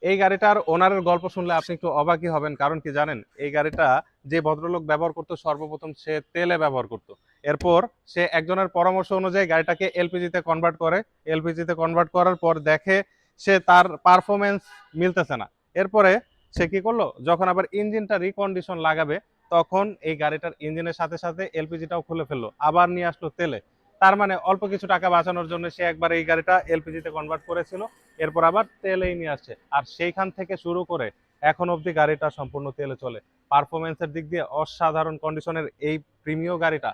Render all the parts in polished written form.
এই গাড়িটার ওনারের গল্প শুনলে আপনি একটু অবাকই হবেন, কারণ কি জানেন, এই গাড়িটা যে ভদ্রলোক ব্যবহার করতো সর্বপ্রথম সে তেলে ব্যবহার করতো। এরপর সে একজনের পরামর্শ অনুযায়ী গাড়িটাকে এলপিজিতে কনভার্ট করে। এলপিজিতে কনভার্ট করার পর দেখে সে তার পারফরমেন্স মিলতেছে না। এরপরে সে কি করলো, যখন আবার ইঞ্জিনটা রিকন্ডিশন লাগাবে তখন এই গাড়িটার ইঞ্জিনের সাথে সাথে এলপিজিটাও খুলে ফেললো, আবার নিয়ে আসলো তেলে। তার মানে অল্প কিছু টাকা বাঁচানোর জন্য সে একবার এই গাড়িটা এলপিজিতে কনভার্ট করেছিল, এরপর আবার তেলেই নিয়ে আসছে। আর সেইখান থেকে শুরু করে এখন অবধি গাড়িটা সম্পূর্ণ তেলে চলে। পারফরমেন্সের দিক দিয়ে অসাধারণ কন্ডিশনের এই প্রিমিয় গাড়িটা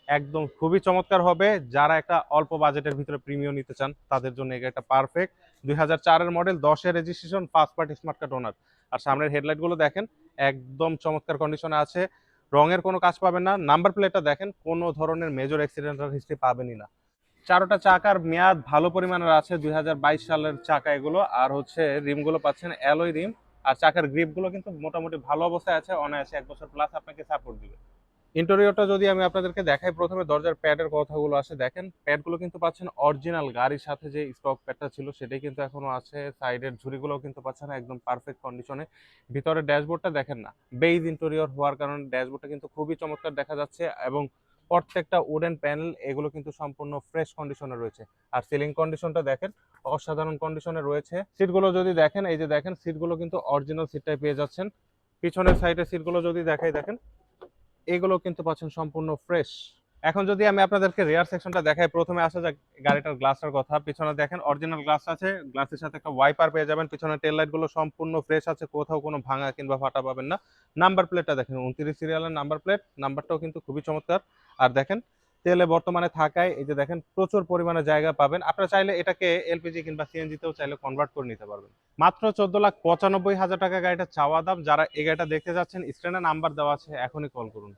একদম খুবই চমৎকার হবে। যারা একটা অল্প বাজেটের ভিতরে প্রিমিয় নিতে চান তাদের জন্য এই গাড়িটা পারফেক্ট। 2004-এর মডেল, 10-এর registration, first party smart card owner. আর সামনের হেডলাইট গুলো দেখেন একদম চমৎকার কন্ডিশনে আছে, রঙের কোনো কাজ পাবেন না। নাম্বার প্লেটটা দেখেন, কোনো ধরনের মেজর অ্যাক্সিডেন্টাল হিস্ট্রি পাবেনই না। চারোটা চাকার মেয়াদ ভালো পরিমাণের আছে, 2022 সালের চাকা এগুলো। আর হচ্ছে রিমগুলো পাচ্ছেন অ্যালয় রিম। আর চাকার গ্রিপগুলো কিন্তু মোটামুটি ভালো অবস্থায় আছে, অনায়াসে 1 বছর প্লাস আপনাকে সাপোর্ট দিবে। ইন্টেরিয়রটা যদি আমি আপনাদেরকে দেখাই, প্রথমে দরজার প্যাডের কথাগুলো আসে, দেখেন প্যাডগুলো কিন্তু পাচ্ছেন অরিজিনাল, গাড়ির সাথে যে স্টক প্যাডটা ছিল সেটাই কিন্তু এখনো আছে। সাইডের ঝুড়িগুলোও কিন্তু পাচ্ছেন একদম পারফেক্ট কন্ডিশনে। ভিতরে ড্যাশবোর্ডটা দেখেন না, বেইজ ইন্টেরিয়র হওয়ার কারণে ড্যাশবোর্ডটা কিন্তু খুবই চমৎকার দেখা যাচ্ছে, এবং প্রত্যেকটা উডেন প্যানেল এগুলো কিন্তু সম্পূর্ণ ফ্রেশ কন্ডিশনে রয়েছে। আর সিলিং কন্ডিশনটা দেখেন অসাধারণ কন্ডিশনে রয়েছে। সিটগুলো যদি দেখেন, এই যে দেখেন সিটগুলো কিন্তু অরিজিনাল সিটটাই পেয়ে যাচ্ছেন। পিছনের সাইডের সিটগুলো যদি দেখাই, দেখেন এগুলো কিন্তু পাচ্ছেন সম্পূর্ণ ফ্রেশ। এখন যদি আমি আপনাদেরকে রেয়ার সেকশনটা দেখাই, প্রথমে আসা যাক গাড়িটার গ্লাসের কথা। পিছনে দেখেন অরিজিনাল গ্লাস আছে, গ্লাসের সাথে একটা ওয়াইপার পেয়ে যাবেন। পিছনে টেল লাইট গুলো সম্পূর্ণ ফ্রেশ আছে, কোথাও কোনো ভাঙা কিংবা ফাটা পাবেন না। নাম্বার প্লেটটা দেখেন 29 সিরিয়ালের নাম্বার প্লেট, নাম্বারটাও কিন্তু খুবই চমৎকার। আর দেখেন তেলে বর্তমানে থাকায় এই যে দেখেন প্রচুর পরিমাণে জায়গা পাবেন। আপনারা চাইলে এটাকে এলপিজি কিংবা সিএনজি তেও চাইলে কনভার্ট করে নিতে পারবেন। মাত্র 14,95,000 টাকা গাড়িটা চাওয়া দাম। যারা এই গাড়িটা দেখতে যাচ্ছেন, স্ক্রিনে নাম্বার দেওয়া আছে, এখনই কল করুন।